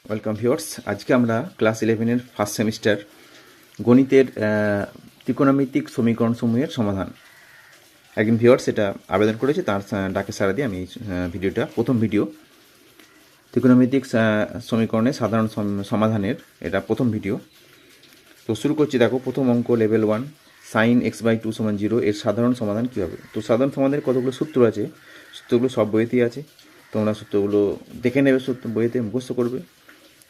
Welcome viewers. আজকে আমরা class 11-এর first semester গণিতের ত্রিকোণমিতিক সমীকরণসমূহের সমাধান। একজন ভিউয়ার্স এটা আবেদন করেছে, তার ডাকে সাড়া দিয়ে আমি ভিডিওটা প্রথম ভিডিও ত্রিকোণমিতিক সমীকরণের সাধারণ সমাধানের এটা প্রথম ভিডিও। তো শুরু করছি। দেখো, প্রথম অঙ্ক লেভেল 1 সাইন x/2 = 0 এর সাধারণ সমাধান কী হবে। তো সাধারণ সমাধানের কতগুলো সূত্র আছে, সূত্রগুলো সব বইতেই আছে, তোমরা সূত্রগুলো দেখে নেবে, সূত্র বইতে মুখস্থ করবে।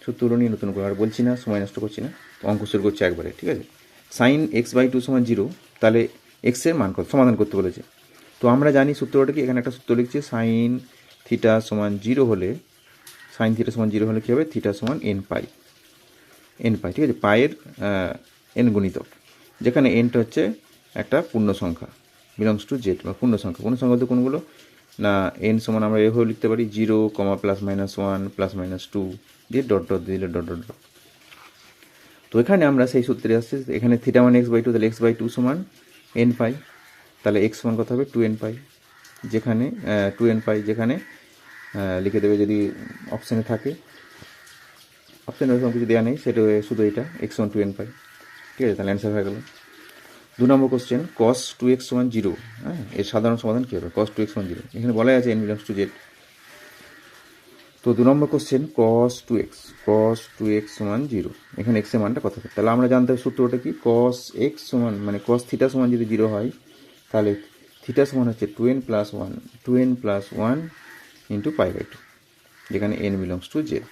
সূত্রগুলো নিয়ে নতুন করে আর বলছি না, সময় নষ্ট করছি না, তো অঙ্ক শুরু করছি একবারে, ঠিক আছে। সাইন x/2 = 0, তাহলে এক্সের মান কত সমাধান করতে বলেছে। তো আমরা জানি সূত্রটা কি, এখানে একটা সূত্র লিখছি, সাইন থিটা সমান 0 হলে, সাইন থিটা সমান 0 হলে কী হবে, থিটা সমান n পাই, ঠিক আছে। পায়ের n গুণিতক, যেখানে nটা হচ্ছে একটা পূর্ণ সংখ্যা, বিলংস টু জেড বা পূর্ণ সংখ্যা। পূর্ণ সংখ্যা তো কোনগুলো না, n সমান আমরা এভাবে লিখতে পারি 0, +-1 +-2 দিয়ে ডট ডট দিলে ডট ডট ডট। তো এখানে আমরা সেই সূত্রে আসছি, এখানে থিটা মান x/2, তাহলে x/2 সমান n পাই, তাহলে x সমান কত হবে 2n পাই, যেখানে 2n পাই, যেখানে লিখে দেবে যদি অপশানে থাকে, অপশানে ওরকম কিছু দেওয়া নেই, সেটা শুধু এটা x সমান 2n পাই, ঠিক আছে। তাহলে অ্যান্সার হয়ে গেল। 2 নম্বর কোশ্চেন cos 2x = 0, হ্যাঁ, এর সাধারণ সমাধান কী হবে। cos 2x = 0, এখানে বলাই আছে n বিলংস টু জেড। তো 2 নম্বর কোশ্চেন cos 2x = 0, এখানে x এর মানটা কত হবে। তাহলে আমরা জানতে হবে সূত্রটা কি, cos x সমান মানে cos থিটা সমান যদি 0 হয়, তাহলে থিটা সমান হচ্ছে 2n + 1 ইন্টু π/2, যেখানে n বিলংস টু জেড,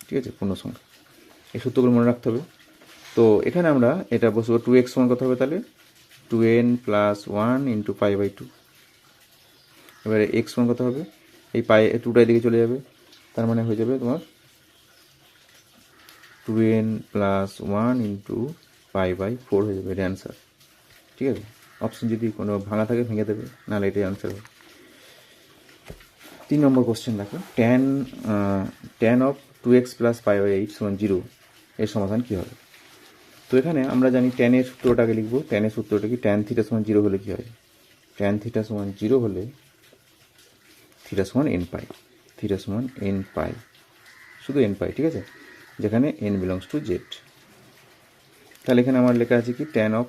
ঠিক আছে, পূর্ণ সংখ্যা। এই সূত্রগুলো মনে রাখতে হবে। তো এখানে আমরা এটা বসবো, 2x সমান কত হবে, তাহলে 2n + 1 ইন্টু π/2। এবারে x সমান কত হবে, এই পাই 2টাই দিকে চলে যাবে, তার মানে হয়ে যাবে তোমার 2n + 1 ইন্টু π/4 হয়ে যাবে, এটা অ্যান্সার, ঠিক আছে। অপশন যদি কোনো ভাঙা থাকে ভেঙে দেবে, নাহলে এটাই অ্যান্সার হবে। 3 নম্বর কোশ্চেন দেখো, tan of 2x + π/8 = 0 এর সমাধান কী হবে। তো এখানে আমরা জানি tan এর সূত্রটাকে লিখবো। tan এর সূত্রটা কি, tan থিটা সমান 0 হলে কী হয়, tan থিটা সমান 0 হলে থিটা সমান n পাই, থিটা সমান n পাই, শুধু n পাই, ঠিক আছে, যেখানে n বিলংস টু জেড। তাহলে এখানে আমার লেখা আছে কি, tan of,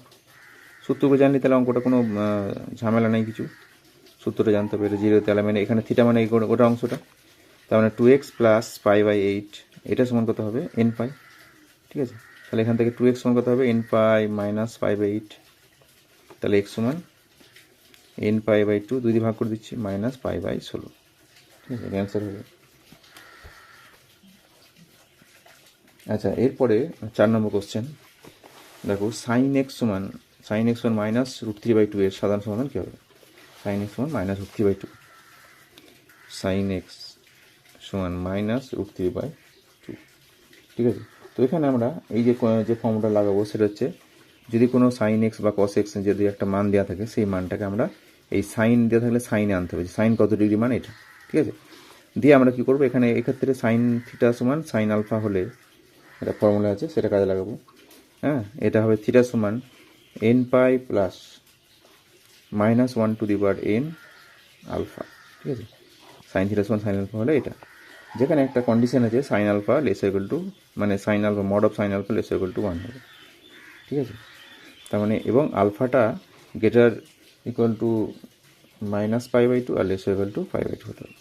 সূত্রগুলো জানলে তাহলে অঙ্কটা কোনো ঝামেলা নেই কিছু, সূত্রটা জানতে হবে। এটা 0, তাহলে মানে এখানে থিটা মানে ওটা অংশটা, তার মানে 2x + π/8 এটা সমান কত হবে, n পাই, ঠিক আছে। তাহলে এখান থেকে 2x সমান কত হবে, n পাই - π/8, তাহলে x সমান n π/2, 2 দিয়ে ভাগ করে দিচ্ছি, -π/16, ঠিক আছে, এটা অ্যান্সার হবে। আচ্ছা, এরপরে 4 নম্বর কোশ্চেন দেখো, sin x সমান -√3/2 এর সাধারণ সমাধান কী হবে। sin x সমান -√3/2, sin x সমান -√3/2, ঠিক আছে। তো এখানে আমরা এই যে ফর্মুলা লাগাবো, সেটা হচ্ছে যদি কোনো sin x বা cos x যদি একটা মান দেওয়া থাকে, সেই মানটাকে আমরা এই সাইন দেওয়া থাকলে সাইনে আনতে হবে, সাইন কত ডিগ্রি মান এটা, ঠিক আছে। দিয়ে আমরা কী করবো, এখানে এক্ষেত্রে sin থিটা সমান sin আলফা হলে একটা ফর্মুলা আছে, সেটা কাজে লাগাবো। হ্যাঁ, এটা হবে থিটা সমান n pi plus -1/n alpha, ঠিক আছে। সাইন থিটা সমান সাইন আলফা হলে এটা, যেখানে একটা কন্ডিশন আছে সাইন আলফা > মানে sine alpha mod of sine alpha > 1 হবে, ঠিক আছে। তার মানে এবং আলফাটা গ্রেটার ইকুয়াল টু -π/2 আর π/2 হতে হবে,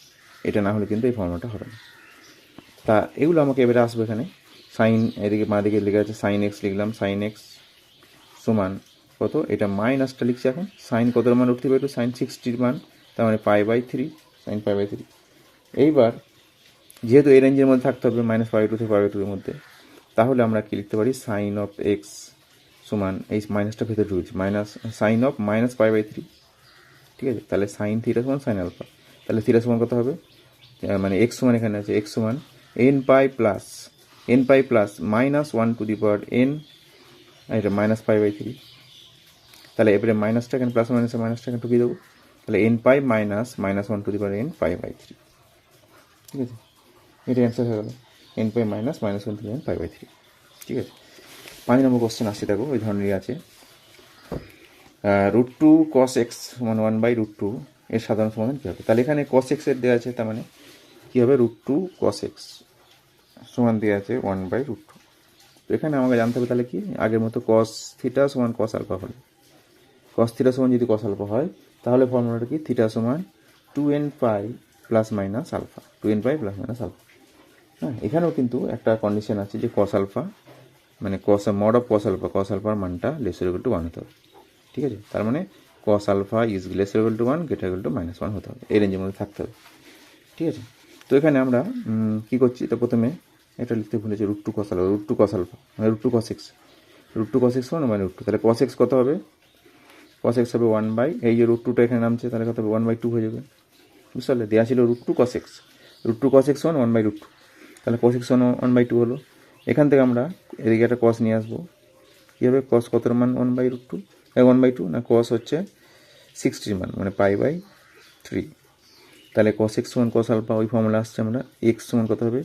এটা না হলে কিন্তু এই ফর্মুলাটা হবে না। তা এগুলো আমাকে এবারে আসবে এখানে, সাইন এদিকে বাঁ দিকে লেখা আছে সাইন এক্স, লিখলাম সাইন এক্স সমান কত, এটা মাইনাসটা লিখছি এখন, সাইন কতর মান √3/2, সাইন 60 মান, তার মানে π/3, সাইন π/3। এইবার যেহেতু এই রেঞ্জের মধ্যে থাকতে হবে, -π/2 থেকে π/2 এর মধ্যে, তাহলে আমরা কি লিখতে পারি, সাইন অফ এক্স সমান, এই মাইনাসটা ভেতরে ঢুকছে, সাইন অফ -π/3, ঠিক আছে। তাহলে সাইন থিটা সমান সাইন আলফা, তাহলে থিটা সমান কত হবে, মানে এক্স সমান এখানে আছে, এক্স সমান n পাই প্লাস -1/n, এটা -π/3, তাহলে এবারে মাইনাসটা এখানে প্লাস মাইনাসে মাইনাসটা এখানে ঢুকিয়ে দেবো, তাহলে n পাই -1/n π/3, ঠিক আছে, এটা অ্যান্সার হয়ে গেল, n পাই -1/n π/3, ঠিক আছে। 5 নম্বর কোশ্চেন আসছে, দেখো ওই ধরনেরই আছে, √2 cos x সমান 1/√2 এর সাধারণ সমাধান কী হবে। তাহলে এখানে cos x এর দেওয়া আছে, তার মানে কী হবে, √2 cos x সমান দিয়ে আছে 1/√2। তো এখানে আমাকে জানতে হবে তাহলে কি, আগের মতো cos থিটা সমান cos আলফা হলে, cos থিটা সমান যদি cos আলফা হয় তাহলে ফর্মুলাটা কি, থিটা সমান 2n pi plus minus alpha, 2n pi plus minus alpha. হ্যাঁ, এখানেও কিন্তু একটা কন্ডিশন আছে যে cos আলফা মানে মড অফ cos আলফার মানটা লেসার ইকুয়াল টু 1 হতে হবে। ঠিক আছে, তার মানে cos alpha is lesser equal to 1 greater equal to -1 হতে হবে, এই রেঞ্জের মধ্যে থাকতে হবে। ঠিক আছে, তো এখানে আমরা কী করছি, তো প্রথমে এটা লিখতে ভুলেছি √2 cos আলফা, √2 cos আলফা মানে √2 cos x, √2 cos x মানে √2, তাহলে cos x কত হবে, cos x হবে 1 এই যে √2টা এখানে নামছে তাহলে কত হবে 1/2 হয়ে যাবে। বুঝতে পারলে, দেওয়া ছিল √2 cos x, √2 cos x 1/√2, তাহলে cos x 1/2 হলো। এখান থেকে আমরা এদিকে একটা cos নিয়ে আসবো, কী হবে cos কতর মান 1/√2, 1/2 না, cos হচ্ছে 60 মান মানে π/3, তাহলে cos x সমান cos আলফা, ওই ফর্মুলা আসছে আমরা, x সমান কত হবে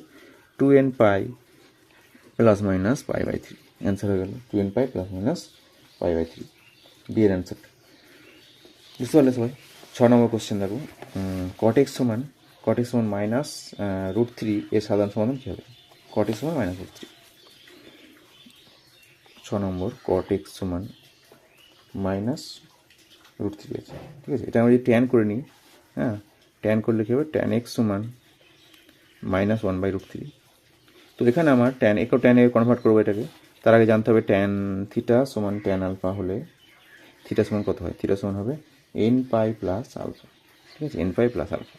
2n pi plus minus π/3, answer হয়ে গেল 2n পাই প্লাস মাইনাস π/3, বিয়ের অ্যান্সারটা। বুঝতে পারলে সবাই? 6 নম্বর কোশ্চেন দেখো, cot x সমান -√3 এর সাধারণ সমাধান কী হবে, cot x সমান -√3। 6 নম্বর cot x সমান -√3 আছে। ঠিক আছে, এটা আমরা যদি ট্যান করে নিই, হ্যাঁ, ট্যান করলে কী হবে, ট্যান x সমান -1/√3। তো এখানে আমার ট্যান এ কনভার্ট করবো এটাকে, তার আগে জানতে হবে ট্যান থিটা সমান ট্যান আলফা হলে থিটা সমান কত হয়, থিটা সমান হবে n পাই প্লাস আলফা। ঠিক আছে, n পাই প্লাস আলফা।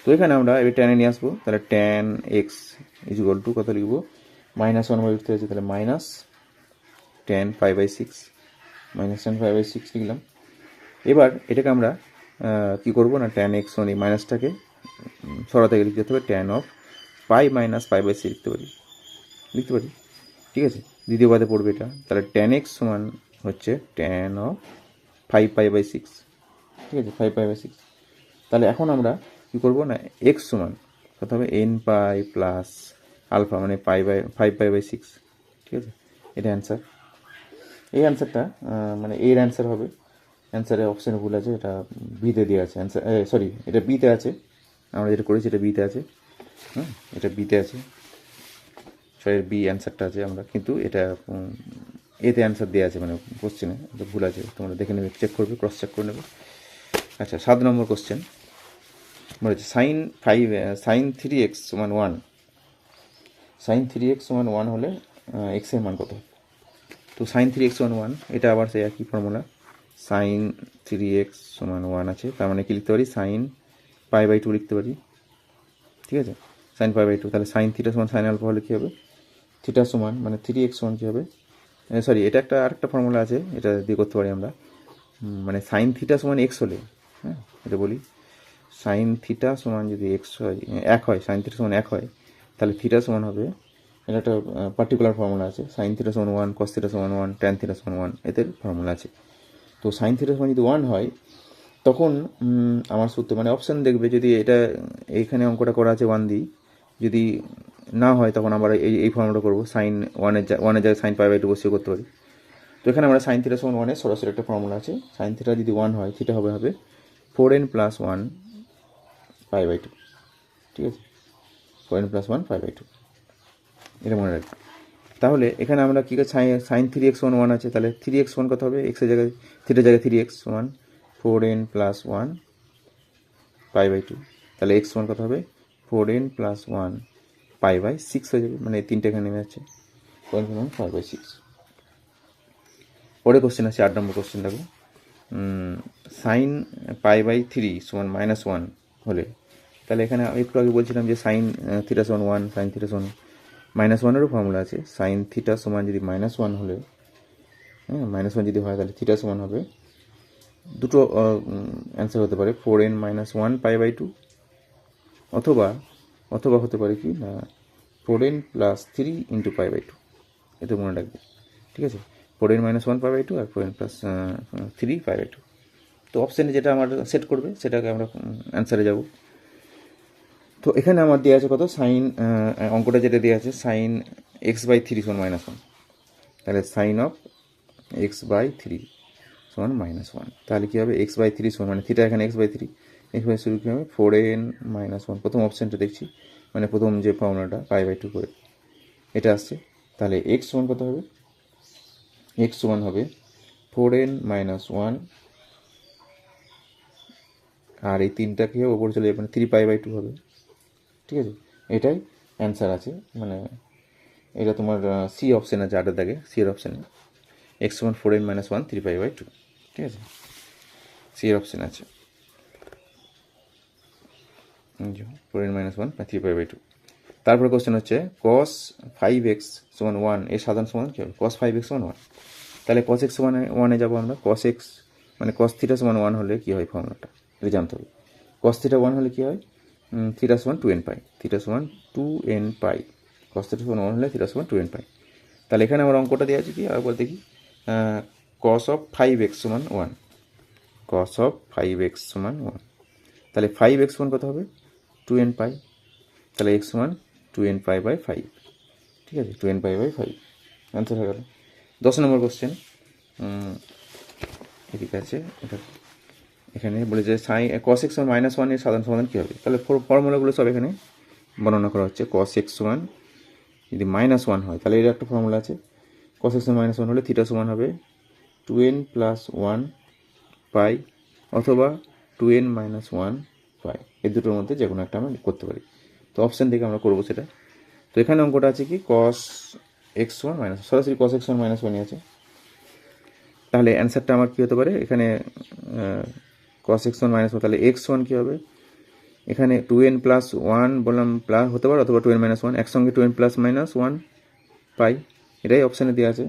তো এখানে আমরা এবার ট্যানে নিয়ে আসবো, তাহলে tan x is equal two কত লিখবো, -1/√3 আছে, তাহলে -tan π/6, -tan π/6 লিখলাম। এবার এটাকে আমরা কী করবো না, ট্যান এক্স মানে মাইনাসটাকে সরাতে গেলে লিখতে হবে ট্যান অফ পাই মাইনাস π/6 লিখতে পারি। ঠিক আছে, দ্বিতীয় পদে পড়বে এটা, তাহলে ট্যান এক্স সমান হচ্ছে ট্যান অফ 5π/6। ঠিক আছে, 5π/6। তাহলে এখন আমরা কী করবো না, এক্স সমান কত হবে n পাই প্লাস আলফা মানে 5π/6। ঠিক আছে, এটা অ্যান্সার। এই অ্যান্সারটা মানে এর অ্যান্সার হবে, অ্যান্সারে অপশানে ভুল আছে, এটা বিতে দেওয়া আছে অ্যান্সার, সরি এটা বিতে আছে, আমরা যেটা করেছি এটা বিতে আছে, হ্যাঁ এটা বিতে আছে, সরি বি অ্যান্সারটা আছে আমরা, কিন্তু এটা এতে অ্যান্সার দেওয়া আছে মানে কোশ্চেনে, এটা ভুল আছে, তোমরা দেখে নেবে, চেক করবে, ক্রস চেক করে নেবে। আচ্ছা, 7 নম্বর কোশ্চেন বলেছে sin 3x সমান 1, sin 3x সমান 1 হলে এক্সের মান কত। তো sin 3x সমান 1, এটা আবার সেই একই ফর্মুলা, sin 3x সমান 1 আছে, তার মানে কি লিখতে পারি, sin π/2 লিখতে পারি। ঠিক আছে, sin π/2, তাহলে sin থিটা সমান sin আলফা হলে কী হবে, থিটা সমান মানে 3x সমান কী হবে, সরি এটা আরেকটা ফর্মুলা আছে, এটা দিয়ে করতে পারি আমরা, মানে sin থিটা সমান x হলে, হ্যাঁ এটা বলি, sin থিটা সমান যদি x হয়, 1 হয়, sin থিটা সমান 1 হয়, তাহলে থিটা সমান হবে, এটা একটা পার্টিকুলার ফর্মুলা আছে, sin থিটা সমান 1, cos থিটা সমান 1, tan থিটা সমান 1, এদের ফর্মুলা আছে। তো sin থিটা সমান যদি 1 হয় তখন আমার সূত্র মানে অপশান দেখবে, যদি এটা এইখানে অঙ্কটা করা আছে 1 দিই, যদি না হয় তখন আমরা এই ফর্মুলাটা করবো, sin 1-এর জায়গায় sin π/2 বসিয়ে করতে পারি। তো এখানে আমরা sin থিটা সমান 1-এর সরাসরি একটা ফর্মুলা আছে, sin থিটা যদি 1 হয় থিটা হবে 4n + 1 π/2। ঠিক আছে, 4n + 1 π/2, এটা মনে রাখবে। তাহলে এখানে আমরা কী sin 3x সমান 1 আছে, তাহলে 3x সমান কত হবে, এক্সের জায়গায় থিটার জায়গায় 3x সমান 4n + 1 π/2, তাহলে x সমান কত হবে 4n + 1 π/6 হয়ে যাবে, মানে এই তিনটে এখানে নেমে যাচ্ছে, 4n + 1 π/6। পরে কোশ্চেন আছে 8 নম্বর কোশ্চেন দেখো, sin π/3 সমান -1 হলে, তাহলে এখানে একটু আগে বলছিলাম যে sin থিটা সমান 1, sin থিটা সমান -1-এরও ফর্মুলা আছে, sin থিটা সমান যদি -1 হলে, হ্যাঁ -1 যদি হয় তাহলে থিটা সমান হবে, দুটো অ্যান্সার হতে পারে 4n - 1 π/2, অথবা হতে পারে কি না 4n + 3 × π/2, এটা মনে রাখবে। ঠিক আছে, 4n - 1 π/2 আর 4n + 3 π/2। তো অপশানে যেটা আমার সেট করবে সেটাকে আমরা অ্যান্সারে যাব। তো এখানে আমার দেওয়া আছে কত, সাইন অঙ্কটা যেটা দেওয়া আছে sin x/3 সমান -1, তাহলে sin অফ x/3 সমান -1, তাহলে কী হবে x/3 সমান মানে থিটা এখানে x/3, x/3 শুরু কী হবে 4n - 1, প্রথম অপশানটা দেখছি মানে প্রথম যে ফর্মুলাটা π/2 করে, এটা আসছে। তাহলে এক্স সমান কত হবে? এক্স সমান হবে 4n - 1, আর এই তিনটাকে ওপরে চলে যাবে, মানে 3π/2 হবে। ঠিক আছে, এটাই অ্যান্সার আছে। মানে এটা তোমার সি অপশান আছে, 8 দাগে সি এর অপশানে এক্স সমান 4n - 1 3π/2। ঠিক আছে, সি এর অপশান আছে 4n - 1 3π/2। তারপরে কোশ্চেন হচ্ছে cos 5x সমান 1 এর সাধারণ সমাধান কী হবে? cos 5x সমান 1। তাহলে cos x সমান 1-এ যাবো আমরা। cos x মানে cos থিটা সমান 1 হলে কী হয় ফর্মুলাটা এটা জানতে হবে। cos থিটা 1 হলে কী হয়? থিটা সমান 2n পাই, থিটা সমান 2n পাই। cos থিটা সমান 1 হলে থিটা সমান 2n পাই। তাহলে এখানে আমার অঙ্কটা দেওয়া আছে কি আবার দেখি, cos of 5x সমান 1, cos of 5x সমান 1। তাহলে 5x সমান কত হবে? 2n পাই। তাহলে x সমান 2n π/5। ঠিক আছে, 2n π/5 অ্যান্সার হয়ে গেল। 10 নম্বর কোশ্চেন এদিকে আছে। এটা এখানে বলে যে cos x সমান -1 এর সাধারণ সমাধান কী হবে? তাহলে ফর্মুলাগুলো সব এখানে বর্ণনা করা হচ্ছে। cos x সমান যদি -1 হয় তাহলে এর একটা ফর্মুলা আছে। cos x সমান -1 হলে থিটা সমান হবে 2n + 1 পাই অথবা 2n - 1 পাই। এই দুটোর মধ্যে যে কোনো একটা আমরা করতে পারি। তো অপশান থেকে আমরা করবো সেটা। তো এখানে অঙ্কটা আছে কি cos x সমান সরাসরি cos x সমান -1 আছে। তাহলে অ্যান্সারটা আমার কী হতে পারে? এখানে cos x সমান -1, তাহলে x সমান কী হবে? এখানে 2n + 1 বললাম প্লাস হতে পারে, অথবা 2n - 1 একসঙ্গে 2n + -1 পাই। এটাই অপশানে দেওয়া আছে।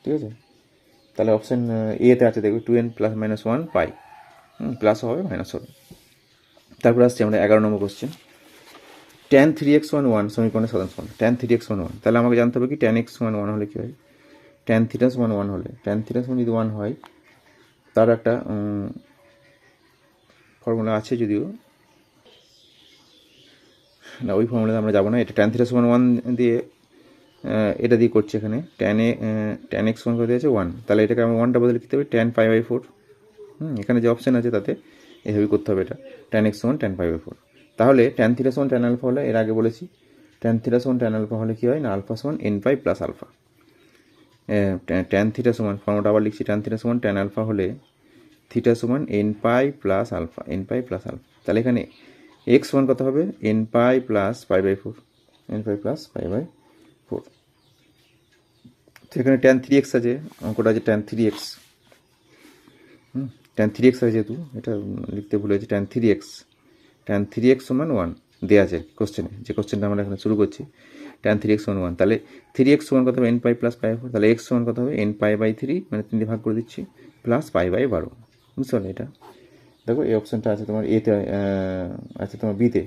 ঠিক আছে, তাহলে অপশান এতে আছে দেখবে 2n + -1 পাই, প্লাস হবে মাইনাস হবে। তারপরে আসছি আমরা 11 নম্বর কোশ্চেন। tan 3x সমান 1 সমীকরণের সাধারণ সমাধান। tan 3x সমান 1, তাহলে আমাকে জানতে হবে কি tan x সমান 1 হলে কী হয়? tan থিটা সমান 1 হলে, tan থিটা সমান যদি 1 হয় তার একটা ফর্মুলা আছে, যদিও না ওই ফর্মুলাতে আমরা যাবো না। এটা tan থিটা সমান 1 দিয়ে এটা দিয়ে করছি এখানে। tan x সমান করে দিয়েছে 1, তাহলে এটাকে আমরা 1টা বদলে লিখতে হবে tan π/4। এখানে যে অপশান আছে তাতে এভাবে করতে হবে এটা, tan x সমান tan π/4। তাহলে tan থিটা সমান tan আলফা হলে, এর আগে বলেছি tan থিটা সমান tan আলফা হলে কী হয় না, আলফা সমান n pi plus alpha. tan theta সমান, ফর্মুলাটা আবার লিখছি, tan থিটা সমান tan আলফা হলে থিটা সমান n pi plus alpha, n pi plus alpha. তাহলে এখানে x সমান কত হবে? n pi plus π/4, n pi plus π/4। তো এখানে tan 3x আছে, অঙ্কটা আছে tan 3x। tan 3x আছে, যেহেতু এটা লিখতে ভুলে গেছি, tan 3x সমান 1 দেওয়া আছে কোশ্চেনে, যে কোশ্চেনটা আমরা এখানে শুরু করছি। tan 3x সমান 1, তাহলে 3x সমান কত হবে? n pi plus π/4। তাহলে x সমান কত হবে? n π/3, মানে 3 দিয়ে ভাগ করে দিচ্ছি, প্লাস π/12। বুঝতে পারলে এটা? দেখো এই অপশানটা আছে তোমার এতে, আছে তোমার বিতে,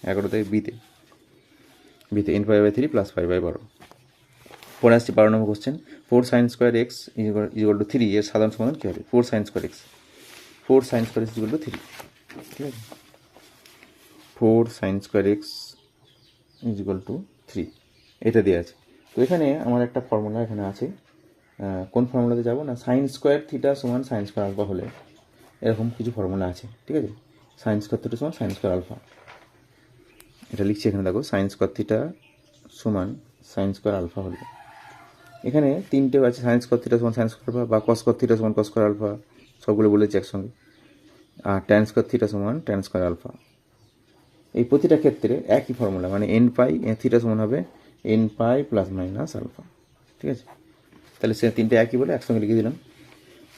11 থেকে বিতে n π/3 প্লাস π/12। পরে আসছি 12 নম্বর কোশ্চেন। 4 sin স্কোয়ার x = 3 এর সাধারণ সমাধান কী হবে? 4 sin স্কোয়ার x = 3। ঠিক আছে, 4 sin স্কোয়ার x = 3 এটা দেওয়া আছে। তো এখানে আমার একটা ফর্মুলা এখানে আছে। কোন ফর্মুলাতে যাবো না, সাইন স্কোয়ার থিটা সমান সাইন স্কোয়ার আলফা হলে এরকম কিছু ফর্মুলা আছে। ঠিক আছে, সাইন স্কোয়ার থিটা সমান সাইন স্কোয়ার আলফা, এটা লিখছি এখানে। দেখো সাইন স্কোয়ার থিটা সমান সাইন স্কোয়ার আলফা হলে এখানে তিনটেও আছে, সাইন স্কোয়ার থিটা সমান সাইন স্কোয়ার আলফা, বা কস স্কোয়ার থিটা সমান কস স্কোয়ার আলফা, সবগুলো বলেছি একসঙ্গে। আর ট্যান স্কোয়ার থিটা সমান ট্যান স্কোয়ার আলফা। এই প্রতিটা ক্ষেত্রে একই ফর্মুলা, মানে n পাই থিটা সমান হবে n pi plus minus alpha. ঠিক আছে, তাহলে সে তিনটে একই বলে একসঙ্গে লিখে দিলাম।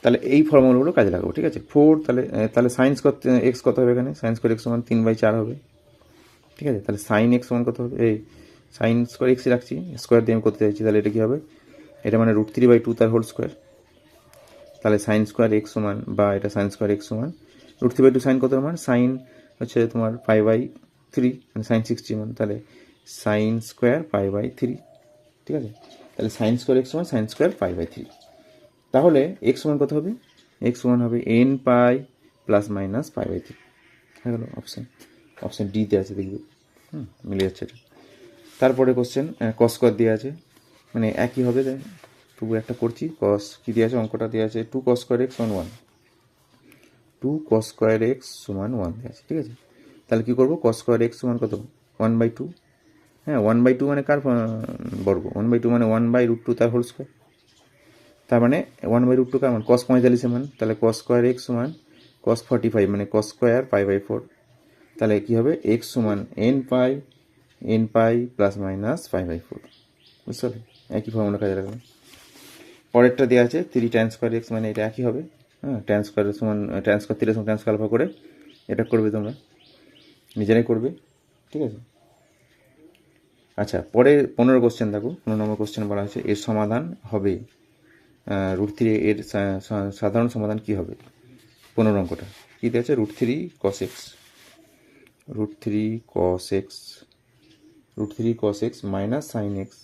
তাহলে এই ফর্মুলাগুলো কাজে লাগাবো। ঠিক আছে, 4, তাহলে সাইন স্কোয়ার এক্স কত হবে? এখানে সাইন স্কোয়ার এক্স সমান 3/4 হবে। ঠিক আছে, তাহলে সাইন এক্স সমান কত হবে? এই সাইন স্কোয়ার এক্সই রাখছি, স্কোয়ার দিয়ে আমি করতে চাইছি, তাহলে এটা কী হবে? এটা মানে √3/2 তার হোল স্কোয়ার। তাহলে সাইন স্কোয়ার এক্স সমান, বা এটা সাইন স্কোয়ার এক্স সমান √3/2, সাইন কত মান? সাইন হচ্ছে তোমার π/3, মানে সাইন 60 মান, তাহলে সাইন স্কোয়ার π/3। ঠিক আছে, তাহলে সাইন স্কোয়ার এক্স সমান সাইন স্কোয়ার π/3। তাহলে এক্স সমান কত হবে? এক্স সমান হবে n পাই প্লাস মাইনাস π/3। হয়ে গেল অপশান ডিতে আছে, দেখবে মিলে যাচ্ছে এটা। তারপরে কোশ্চেন কস স্কোয়ার দেওয়া আছে, মানে একই হবে, তবু একটা করছি। কস কী দেওয়া আছে? অঙ্কটা দেওয়া আছে 2 cos স্কোয়ার এক্স সমান 1, 2 cos স্কোয়ার এক্স সমান 1 দেওয়া আছে। ঠিক আছে, তাহলে কী করবো? cos স্কোয়ার এক্স সমান কত? 1/2, হ্যাঁ 1/2 মানে কার বর্গ, 1/2 মানে 1/√2 তার হোল স্কোয়ার। তার মানে 1/√2 কার মান cos 45 মান, তাহলে cos স্কোয়ার এক্স সমান cos 45 মানে cos স্কোয়ার π/4। তাহলে কী হবে, এক্স সমান n পাই প্লাস মাইনাস π/4। বুঝতে পারলে, একই ফর্মুলা কাজে লাগবে। পরেরটা দেওয়া আছে 3 tan স্কোয়ার এক্স, মানে এটা একই হবে। হ্যাঁ, tan স্কোয়ার সমান tan স্কোয়ার থিটা সমান tan স্কোয়ার আলফা করে এটা করবে, তোমরা নিজেরাই করবে, ঠিক আছে। আচ্ছা, পরে 15 কোশ্চেন দেখো, 15 নম্বর কোশ্চেন বলা হয়েছে এর সমাধান হবে √3, এর সাধারণ সমাধান কি হবে। 15 অঙ্কটা কী দিয়েছে, √3 cos x, √3 cos x minus sign x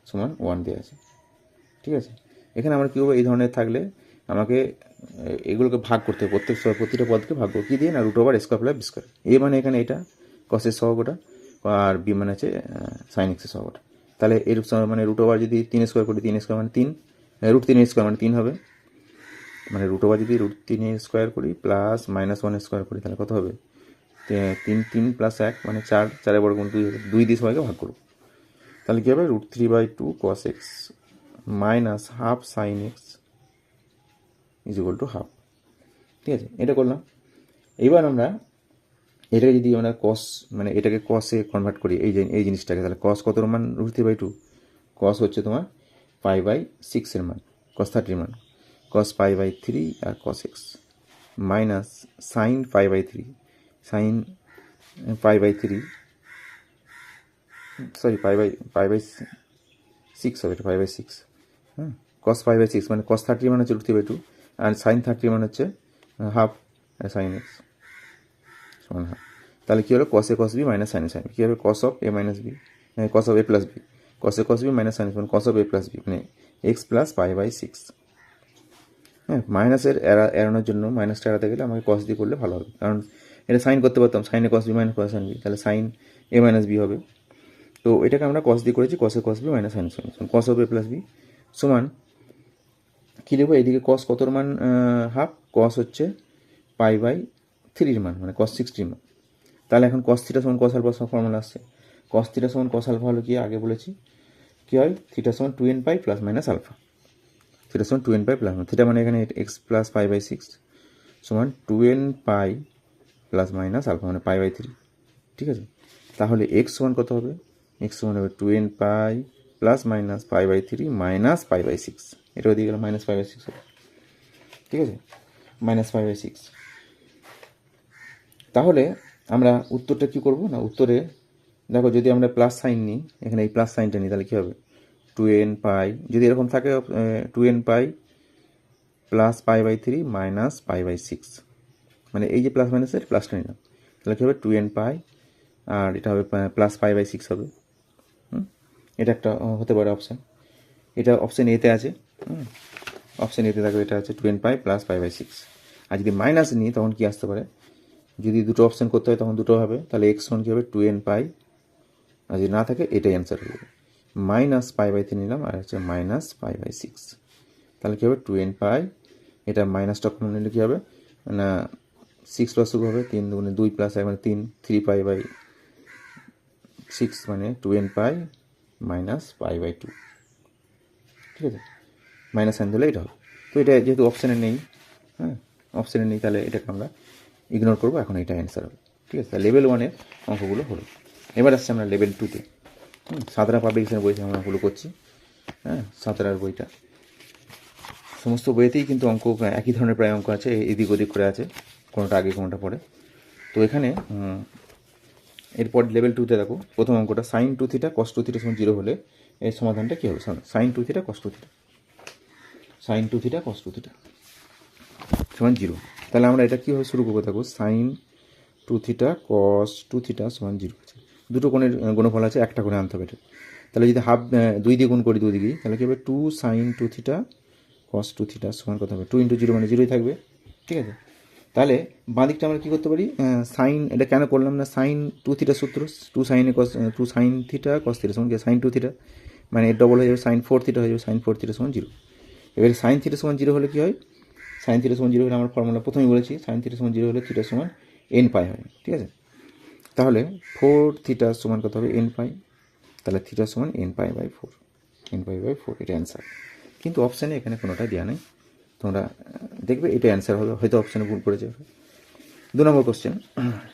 সমান 1 দেওয়া আছে, ঠিক আছে। এখানে আমরা কী করবো, এই ধরনের থাকলে আমাকে এগুলোকে ভাগ করতে হবে, প্রতিটা পদকে ভাগ করবো কী দিয়ে না, √/² এ মানে এখানে এটা cos এর সহগটা, আর বি মানে আছে সাইন এক্সের সহগটা। তাহলে এর মানে √/, যদি 3 স্কোয়ার করি, 3 স্কোয়ার মানে 3, √3 স্কোয়ার মানে 3 হবে, মানে √/, যদি √3 স্কোয়ার করি প্লাস -1 স্কোয়ার করি তাহলে কত হবে, 3 প্লাস 1 মানে 4, 4 বড় গুণ 2 হবে, 2 দিয়ে সবাইকে ভাগ করবো। তাহলে কী হবে, √3/2 cos x minus half sine x = ½ ঠিক আছে, এটা করলাম। এবার আমরা এটাকে যদি আমরা cos, মানে এটাকে cos-এ কনভার্ট করি, এই জিনিসটাকে, তাহলে cos কত মান, √3/2, cos হচ্ছে তোমার π/6 এর মান, cos 30 মান, cos π/3 আর cos x minus sine π/3, sine π/3 sorry π/6 হবে, এটা π/6। হ্যাঁ, cos π/6 মানে cos 30 মানে হচ্ছে √3/2, আর সাইন 30 মানে হচ্ছে হাফ সাইন এক্স সমান হাফ। তাহলে কী হলো, cos a cos b minus sine sine, কী হবে, cos of a minus B, cos of a plus B, cos a cos b minus sine মানে cos of a plus B, মানে x plus π/6। হ্যাঁ, মাইনাসের এড়ানোর জন্য, মাইনাসটা এড়াতে গেলে আমাকে cos দিয়ে করলে ভালো হবে, কারণ এটা সাইন করতে পারতাম, সাইনে cos b minus cos sine B, তাহলে সাইন a মাইনাস বি হবে। তো এটাকে আমরা cos দিয়ে করেছি, cos a cos b minus sine sine, cos of a plus B সমান কী লিখবো, এইদিকে cos কতর মান হাফ, cos হচ্ছে π/3 মান, মানে cos 60 মান। তাহলে এখন cos থিটা সমান cos আলফা ফর্মুলা আসছে, cos থিটা সমান cos আলফা হলো কি, আগে বলেছি কী হয়, থিটা সমান 2nπ plus minus alpha, theta সমান 2nπ প্লাস, থিটা মানে এখানে এক্স প্লাস π/6 সমান 2nπ প্লাস মাইনাস আলফা মানে π/3, ঠিক আছে। তাহলে এক্স সমান কত হবে, এক্স সমান হবে 2nπ প্লাস মাইনাস π/3 মাইনাস π/6, এটা দিয়ে গেল মাইনাস π/6 হবে, ঠিক আছে, মাইনাস π/6। তাহলে আমরা উত্তরটা কী করবো না, উত্তরে দেখো যদি আমরা প্লাস সাইন নিই, এখানে এই প্লাস সাইনটা নিই, তাহলে কী হবে, 2nπ যদি এরকম থাকে 2nπ প্লাস π/3 মাইনাস π/6, মানে এই যে প্লাস মাইনাসের প্লাসটা নিলাম, তাহলে কী হবে 2nπ, আর এটা হবে প্লাস π/6 হবে। এটা একটা হতে পারে অপশান, এটা অপশান এতে আছে, অপশান এতে থাকবে, এটা আছে 2nπ প্লাস π/6। আর যদি মাইনাস নিই তখন কী আসতে পারে, যদি দুটো অপশান করতে হয় তখন দুটো হবে, তাহলে এক্স সমান কী হবে 2nπ, আর যদি না থাকে এটাই অ্যান্সার হবে, মাইনাস π/3 নিলাম, আর হচ্ছে মাইনাস π/6, তাহলে কী হবে 2nπ, এটা মাইনাসটা কমন নিলে কী হবে না, 6 প্লাস হবে 3 2 2 প্লাস 1 মানে 3, 3π/6 মানে 2nπ মাইনাস π/2, ঠিক আছে, মাইনাস সাইন দিলে এটা হবে। তো এটা যেহেতু অপশানে নেই, হ্যাঁ অপশানে নেই, তাহলে এটাকে আমরা ইগনোর করবো, এখন এটা অ্যান্সার হবে, ঠিক আছে। লেভেল 1-এর অঙ্কগুলো হলো। এবার আসছে আমরা লেভেল 2-তে, সাঁতরা পাবলিকেশনের বই থেকে আমরা অঙ্কগুলো করছি। হ্যাঁ, সাঁতরার বইটা, সমস্ত বইয়েতেই কিন্তু অঙ্ক একই ধরনের প্রায় অঙ্ক আছে, এদিক ওদিক করে আছে, কোনোটা আগে কোনোটা পরে। তো এখানে এরপর লেভেল 2-তে দেখো, প্রথম অঙ্কটা sin 2θ cos 2θ সমান 0 হলে এর সমাধানটা কী হবে, sin 2θ cos 2θ, sin 2θ cos 2θ সমান 0। তাহলে আমরা এটা কীভাবে শুরু করবো, দেখো sin 2θ cos 2θ সমান 0 আছে, দুটো কোণের গুণফল আছে, একটা করে আনতে হবে এটা। তাহলে যদি হাফ 2 দিয়ে গুণ করি দুদিকেই, তাহলে কী হবে 2 sin 2θ cos 2θ সমান কত হবে, 2 × 0 মানে 0ই থাকবে, ঠিক আছে। তাহলে বাঁ দিকটা আমরা কী করতে পারি, সাইন, এটা কেন করলাম না, সাইন 2θ সূত্র, 2 sin θ cos θ সমান sin 2θ, মানে এর ডবল হয়ে যাবে sin 4θ হয়ে যাবে, sin 4θ সমান 0। এবারে sin θ সমান 0 হলে কী হয়, sin θ সমান 0 হলে আমার ফর্মুলা প্রথমেই বলেছি, sin θ সমান 0 হলে θ সমান nπ হয়, ঠিক আছে। তাহলে 4θ সমান কত হবে nπ, তাহলে থিটা সমান এন পাই বাই ফোর, এটা অ্যান্সার। কিন্তু অপশানে এখানে কোনোটা দেওয়া নেই, তোমরা দেখবে এটা অ্যান্সার হবে, হয়তো অপশানে ভুল করে যাবে। 2 number question,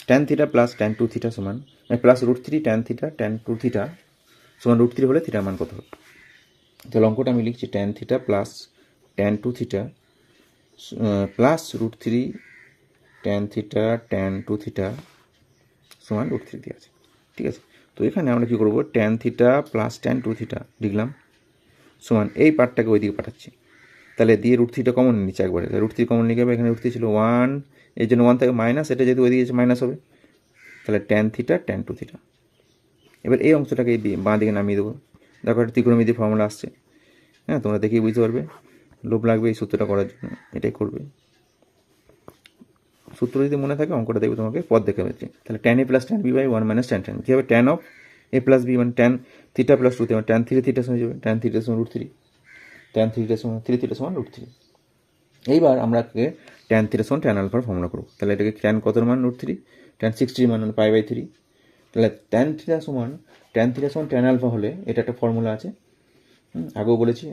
tan theta plus tan two theta সমান plus √3 tan theta tan two theta সমান √3 হলে থিটার মান কত হবে? তাহলে অঙ্কটা আমি লিখছি tan theta plus tan two theta plus √3 tan theta tan two theta সমান √3 দিয়ে আছে, ঠিক আছে। তো এখানে আমরা কী করবো, tan theta plus tan two theta লিখলাম সমান এই পার্টটাকে ওইদিকে পাঠাচ্ছি, তাহলে দিয়ে √3টা কমন নিচ্ছে একবারে, √3 কমন নিয়ে যাবে, এখানে √3 ছিল 1, এই জন্য 1 থেকে মাইনাস, এটা যেহেতু ওইদিকে মাইনাস হবে, তাহলে tan theta tan two theta. এবার এই অংশটাকে বাঁ দিকে নামিয়ে দেবো, দেখো একটা ত্রিকোণমিতির ফর্মুলা আসছে, হ্যাঁ তোমরা দেখেই বুঝতে পারবে, লোভ লাগবে এই সূত্রটা করার জন্য, এটাই করবে। সূত্র যদি মনে থাকে অঙ্কটা দেখবে তোমাকে পদ দেখে হচ্ছে, তাহলে tan A plus tan B by 1 minus tan tan, কী হবে tan of A plus B মানে ট্যান থিটা প্লাস 2 মানে ট্যান থিটা হয়ে যাবে, ট্যান থিটা সমান √3, ট্যান থিটা সমান 3 সমান √3। এইবার আমরা ট্যান থিটা সমান ট্যান আলফার ফর্মুলা করবো, তাহলে এটাকে ট্যান কতর মান √3, ট্যান 60 মান মানে π/3, তাহলে ট্যান থিটা সমান ট্যান আলফা হলে এটা একটা ফর্মুলা আছে, আগেও বলেছি,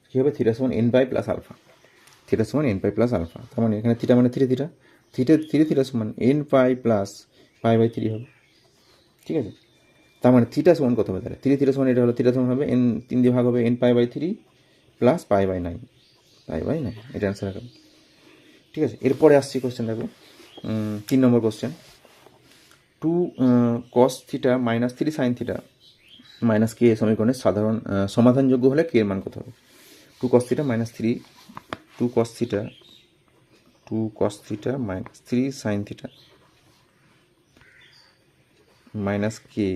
কী হবে থিটা সমান n pi plus alpha, theta সমান n পাই প্লাস আলফা, তার মানে এখানে থিটা মানে থিটা সমান n পাই প্লাস π/3 হবে, ঠিক আছে। তার মানে থিটা সমান কত হবে, তাহলে থিটা সমান এটা হলো, থিটা সমান হবে n 3 দিয়ে ভাগ হবে n π/3 প্লাস π/9, এটা অ্যান্সার হবে, ঠিক আছে। এরপরে আসছি কোশ্চেন দেখো 3 number question, 2 cos theta minus 3 sine theta minus k সমীকরণের সাধারণ সমাধানযোগ্য হলে কে এর মান কত হবে? 2 cos theta minus 3 sine theta minus k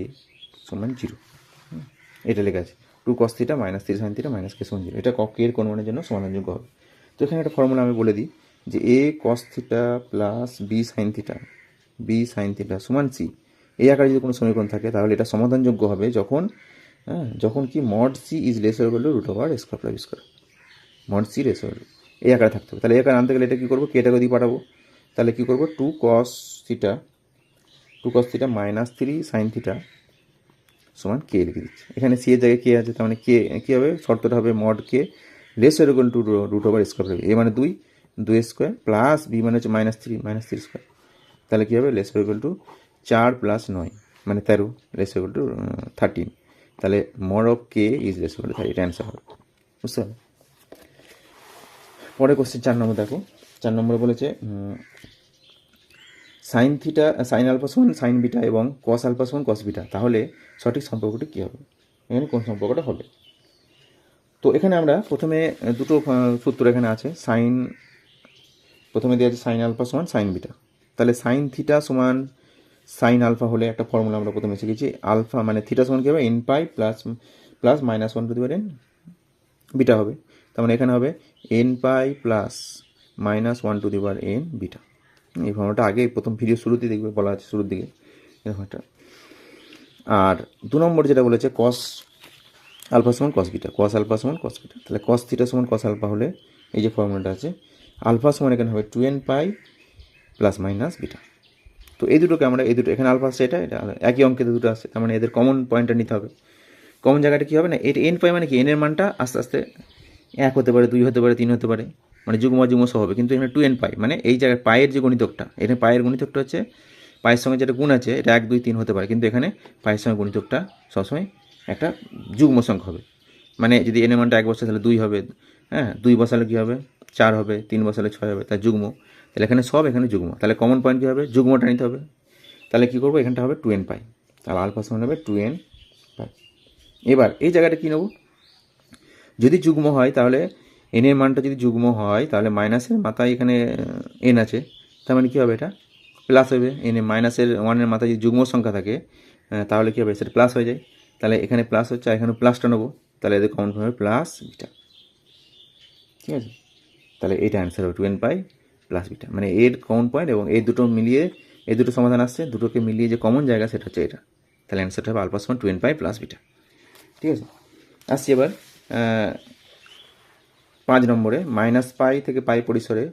সমান 0, এটা লেখা আছে 2 cos theta minus 3 sine theta minus k সমান 0, এটা কে এর কোন মানের জন্য সমাধানযোগ্য হবে। তো এখানে একটা ফর্মুলা আমি বলে দিই যে a cos theta plus B sine theta সমান c, এই আকারে যদি কোনো সমীকরণ থাকে তাহলে এটা সমাধানযোগ্য হবে যখন কি mod C is lesser equal to √r²+, mod C lesser এই আকারে থাকতে হবে। তাহলে এই আকারে আনতে গেলে এটা কী করবো, কেটাকে দিয়ে পাঠাবো, তাহলে কী করবো 2 cos theta minus 3 sine theta সমান কে লিখে দিচ্ছি, এখানে সি এর জায়গায় কে আছে, তার মানে কে কী হবে, শর্তটা হবে mod K laser equal to √r², এ মানে 2 প্লাস বি মানে হচ্ছে -3 তাহলে কী হবে লেসার ইকুয়াল টু 4 + 9 মানে 13, লেসার ইকুয়াল টু 13, তাহলে mod of K is lesser equal two 13, এটা অ্যান্সার হবে, বুঝতে হবে। পরে কোশ্চেন 4 নম্বর দেখো, 4 নম্বরে বলেছে সাইন আলফা সমান সাইন বিটা এবং কস আলফা সমান কস বিটা, তাহলে সঠিক সম্পর্কটি কী হবে, এখানে কোন সম্পর্কটা হবে? তো এখানে আমরা প্রথমে দুটো সূত্র এখানে আছে, প্রথমে দেওয়া আছে সাইন আলফা সমান সাইন বিটা, তাহলে সাইন থিটা সমান সাইন আলফা হলে একটা ফর্মুলা আমরা প্রথমে শিখেছি, আলফা মানে থিটা সমান কী হবে n pi plus -1/n beta হবে, তার মানে এখানে হবে n pi plus -1/n beta. এই ফর্মুলাটা আগে প্রথম ভিডিও শুরুতে দেখবে বলা আছে, শুরুর দিকে এরকম একটা। আর 2 নম্বর যেটা বলেছে কস আলফা সমান কস বিটা, তাহলে কস থিটা সমান কস আলফা হলে এই যে ফর্মুলাটা আছে, আলফা সমান এখানে হবে 2n pi plus minus beta. তো এই দুটোকে আমরা এখানে আলফা আসছে, এটা একই অঙ্কেতে দুটো আসছে, তার মানে এদের কমন পয়েন্টটা নিতে হবে। কমন জায়গাটা কী হবে না, এটা n পাই মানে কি, n এর মানটা আস্তে আস্তে 1 হতে পারে, 2 হতে পারে, 3 হতে পারে, মানে যুগ্ম সহ হবে, কিন্তু এখানে 2n পাই মানে এই জায়গায় পায়ের যে গণিতকটা, এখানে পায়ের গণিতকটা হচ্ছে পায়ের সঙ্গে যেটা গুণ আছে এটা 1 2 3 হতে পারে, কিন্তু এখানে পায়ের সঙ্গে গণিতকটা সবসময় একটা যুগ্ম সংখ্যা হবে, মানে যদি n এর মানটা 1 বসায় তাহলে 2 হবে, 2 বসালে কী হবে 4 হবে, 3 বসালে 6 হবে, তাই যুগ্ম, তাহলে এখানে সব এখানে যুগ্ম, তাহলে কমন পয়েন্ট কী হবে, যুগ্মটা নিতে হবে, তাহলে কী করবো এখানটা হবে 2n পাই, তাহলে আলফা সমান হবে 2n পাই। এবার এই জায়গাটা কী নেব, যদি যুগ্ম হয় তাহলে n এর মানটা যদি যুগ্ম হয় তাহলে মাইনাসের মাথায় এখানে n আছে, তার মানে কী হবে এটা প্লাস হবে, n এর মাইনাসের 1-এর মাথায় যদি যুগ্ম সংখ্যা থাকে তাহলে কী হবে সেটা প্লাস হয়ে যায়, তাহলে এখানে প্লাস হচ্ছে, আর এখানে প্লাসটা নেবো, তাহলে এদের কমন হবে প্লাস বিটা, ঠিক আছে। তাহলে এটা অ্যান্সার হবে 2n পাই প্লাস বিটা, মানে এর কমন পয়েন্ট এবং এই দুটো মিলিয়ে এই দুটো সমাধান আসছে, দুটোকে মিলিয়ে যে কমন জায়গা সেটা হচ্ছে এটা, তাহলে অ্যান্সারটা হবে আলফা সমান 2n পাই প্লাস বিটা, ঠিক আছে। আসছি এবার 5 নম্বরে, -পাই থেকে পাই পরিসরে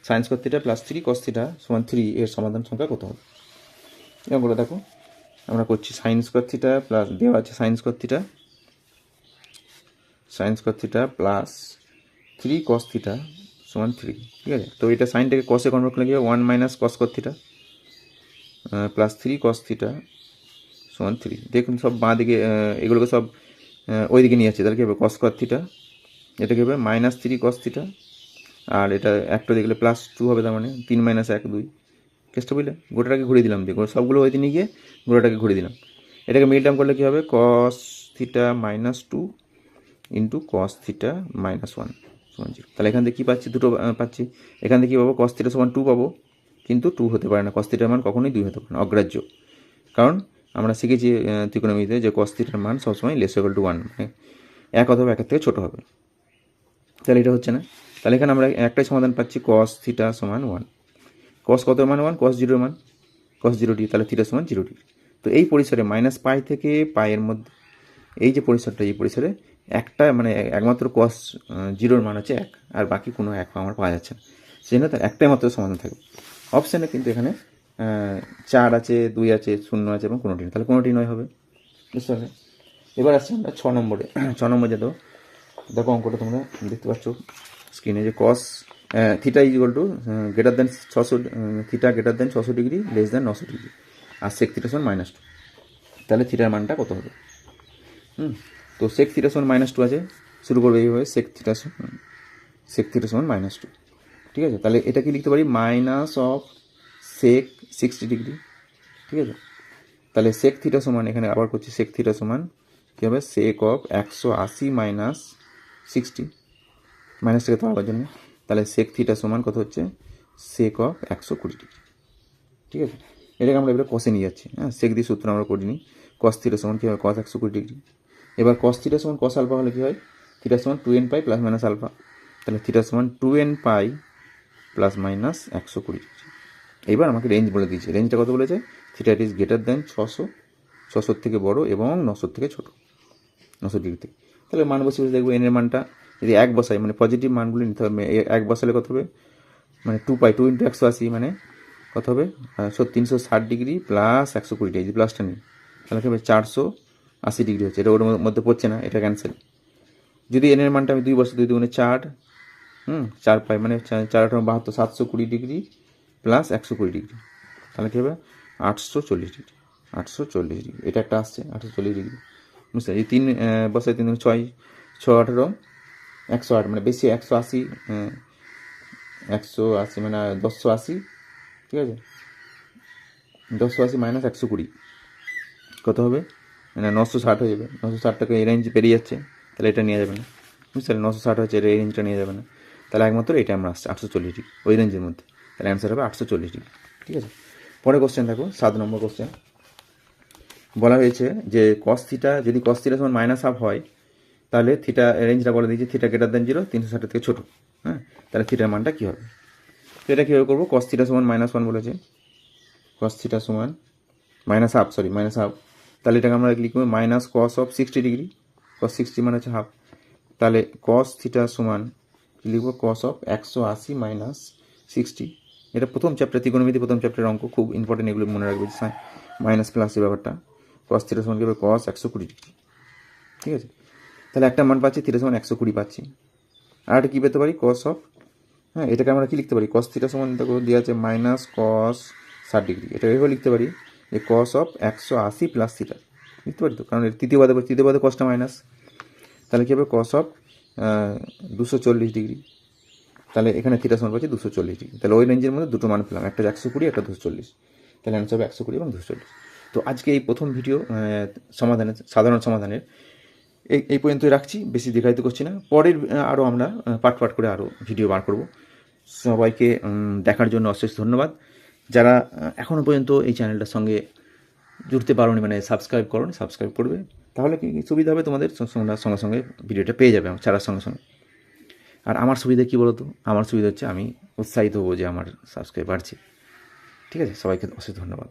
sine square theta plus 3 cos theta সমান 3 এর সমাধান সংখ্যা কত হবে? এরকম দেখো আমরা করছি সাইন স্কোয়ার থিটা প্লাস দেওয়া আছে sine square theta plus 3 cos theta সমান 3, ঠিক আছে। তো এটা সাইনটাকে কসে কনভার্ট করলে কি হবে 1 minus cos square theta plus 3 cos theta সমান 3। দেখুন সব বাঁ দিকে এগুলোকে সব ওই দিকে নিয়ে যাচ্ছে, তাহলে কী হবে কস স্কোয়ার থিটা, এটা কী হবে মাইনাস 3 cos থিটা, আর এটা একটা দেখলে প্লাস 2 হবে, তার মানে 3 মাইনাস 1 2 কেসটা বুঝলে। গোটাটাকে ঘুরিয়ে দিলাম, দিয়ে সবগুলো ওই দিনে গিয়ে গোটাটাকে ঘুরিয়ে দিলাম। এটাকে মিড টার্ম করলে কী হবে cos theta minus 2 into cos theta minus 1 সমান 0। তাহলে এখান থেকে কী পাচ্ছি, দুটো পাচ্ছি। এখান থেকে কী পাবো কস থিটা সমান 2 পাবো, কিন্তু 2 হতে পারে না, কস থিটার মান কখনোই 2 হতে পারে না, অগ্রাহ্য। কারণ আমরা শিখেছি ত্রিকোণমিতিতে যে কস থিটার মান সবসময় লেস ইকুয়াল টু 1, মানে 1 অথবা 1 থেকে ছোটো হবে। তাহলে এটা হচ্ছে না। তাহলে এখানে আমরা একটাই সমাধান পাচ্ছি কস থিটা সমান 1। কস কত মান 1, কস 0 মান কস 0 ডিগ্রি, তাহলে থিটা সমান 0 ডিগ্রি। তো এই পরিসরে মাইনাস পাই থেকে পাইয়ের মধ্যে এই যে পরিসরটা, এই পরিসরে একটা মানে একমাত্র কস 0-র মান হচ্ছে 1, আর বাকি কোনো 1 আমার পাওয়া যাচ্ছে না, সেই জন্য তার একটাই মাত্র সমাধান থাকবে। অপশানে কিন্তু এখানে 4 আছে, 2 আছে, 0 আছে এবং কোনোটি নেই, তাহলে কোনোটি নয় হবে, বুঝতে পারলে। এবার আসছে আমরা 6 নম্বরে। 6 নম্বর যা দেখো অঙ্কটা তোমরা দেখতে পাচ্ছ স্ক্রিনে, যে cos theta is equal to greater than 600, theta greater than 600 degree less than 900 degree, আর সেক থিটা সমান -2। তাহলে থিটার মানটা কত হবে? তো সেক থিটা সমান -2 আছে, শুরু করবে এইভাবে সেক থিটা সমান -2, ঠিক আছে। তাহলে এটা কি লিখতে পারি মাইনাস অফ সেক 60 ডিগ্রি, ঠিক আছে। তাহলে সেক থিটা সমান, এখানে আবার করছি সেক থিটা সমান কী হবে সেক অফ 180 মাইনাস 60, মাইনাসটাকে তো আবার জন্য, তাহলে সেক থিটা সমান কত হচ্ছে সেক অফ 120 ডিগ্রি, ঠিক আছে। এটাকে আমরা এবারে কষে নিয়ে যাচ্ছি, হ্যাঁ, সেক দিয়ে সূত্র আমরা করিনি। কস থিটা সমান কী হয় কস 120 ডিগ্রি। এবার কস থিটা সমান কস আলফা হলে কী হয় থিটা সমান 2n pi plus minus alpha, তাহলে থিটা সমান 2n pi plus minus 120 degree. এবার আমাকে রেঞ্জ বলে দিয়েছে, রেঞ্জটা কত বলেছে থিটা ইজ গ্রেটার দেন 600 থেকে বড় এবং 900 থেকে ছোটো, 900 ডিগ্রি থেকে। তাহলে মান বসে দেখবো এনের মানটা যদি 1 বসাই, মানে পজিটিভ মানগুলি নিতে হবে। 1 বসালে কত হবে, মানে 2 পাই, 2 ইন্টু 180 মানে কত হবে 360 ডিগ্রি প্লাস 120 ডিগ্রি, প্লাসটা নেই, তাহলে কী হবে 480 ডিগ্রি হচ্ছে। এটা ওর মধ্যে পড়ছে না, এটা ক্যান্সেল। যদি এনের মানটা আমি 2 বসাই, 2 দুগুণে 4, 4 পাই, মানে 4 8 72, 720 ডিগ্রি প্লাস 120 ডিগ্রি, তাহলে কী হবে 840 ডিগ্রি, 840 ডিগ্রি। এটা একটা আসছে 840 ডিগ্রি, বুঝতে এই 3 বসাই, 3 6 6 18 108, মানে বেশি 180, 180 মানে 1080, ঠিক আছে। 1080 মাইনাস 120 কত হবে, মানে 960 হয়ে যাবে। 960 টাকা এই রেঞ্জ পেরিয়ে যাচ্ছে, তাহলে এটা নেওয়া যাবে না, বুঝতে পারলে। 960 হচ্ছে, এই রেঞ্জটা নেওয়া যাবে না, তাহলে একমাত্র এটা আমরা আসছে 840 ডিগ্রি ওই রেঞ্জের মধ্যে, তাহলে অ্যান্সার হবে 840 ডিগ্রি, ঠিক আছে। পরে কোশ্চেন দেখো 7 নম্বর কোশ্চেন। বলা হয়েছে যে কস থিটা যদি কস থিটা সমান -1/2 হয়, তাহলে থিটা রেঞ্জটা বলে দিয়েছে থিটা গ্রেটার দেন 0, 360 থেকে ছোটো, হ্যাঁ। তাহলে থিটার মানটা কী হবে, তো এটা কীভাবে করবো, কস থিটা সমান -1 বলেছে, কস থিটা সমান -1/2, তাহলে এটাকে আমরা লিখবো মাইনাস কস অফ 60 ডিগ্রি, কস 60 মানে হচ্ছে হাফ, তাহলে কস থিটা সমান লিখবো কস অফ 180 মাইনাস 60। এটা প্রথম চ্যাপ্টার ত্রিকোণমিতি, প্রথম চ্যাপ্টারের অঙ্ক, খুব ইম্পর্টেন্ট, এগুলো মনে রাখবে, মাইনাস প্লাসের ব্যাপারটা। কস থিটা সমান কী হবে কস 120 ডিগ্রি, ঠিক আছে। তাহলে একটা মান পাচ্ছি থিটা সমান 120 পাচ্ছি, আর একটা কী পেতে পারি কস অফ, হ্যাঁ, এটাকে আমরা কি লিখতে পারি কস থিটা সমান দেখো দেওয়া আছে মাইনাস কস 60 ডিগ্রি, এটা এভাবে লিখতে পারি যে কস অফ 180 প্লাস থিটা, লিখতে পারি তো, কারণ তৃতীয় পদে কসটা মাইনাস, তাহলে কী হবে কস অফ 240 ডিগ্রি, তাহলে এখানে থিটা সমান পাচ্ছি 240 ডিগ্রি। তাহলে ওই রেঞ্জের মধ্যে দুটো মান পেলাম, একটা 120, একটা 240, তাহলে অ্যান্সার হবে 120 এবং 240। তো আজকে এই প্রথম ভিডিও সমাধানের, সাধারণ সমাধানের এই পর্যন্তই রাখছি, বেশি দীর্ঘায়িত করছি না। পরের আরও আমরা পার্ট করে আরও ভিডিও বার করব। সবাইকে দেখার জন্য অশেষ ধন্যবাদ। যারা এখনও পর্যন্ত এই চ্যানেলটার সঙ্গে জুড়তে পারোনি, মানে সাবস্ক্রাইব করোনি, সাবস্ক্রাইব করবে, তাহলে কি সুবিধা হবে তোমাদের, সঙ্গে সঙ্গে ভিডিওটা পেয়ে যাবে ছাড়ার সঙ্গে সঙ্গে। আর আমার সুবিধা কী বলো তো, আমার সুবিধা হচ্ছে আমি উৎসাহিত হবো যে আমার সাবস্ক্রাইব বাড়ছে, ঠিক আছে। সবাইকে অশেষ ধন্যবাদ।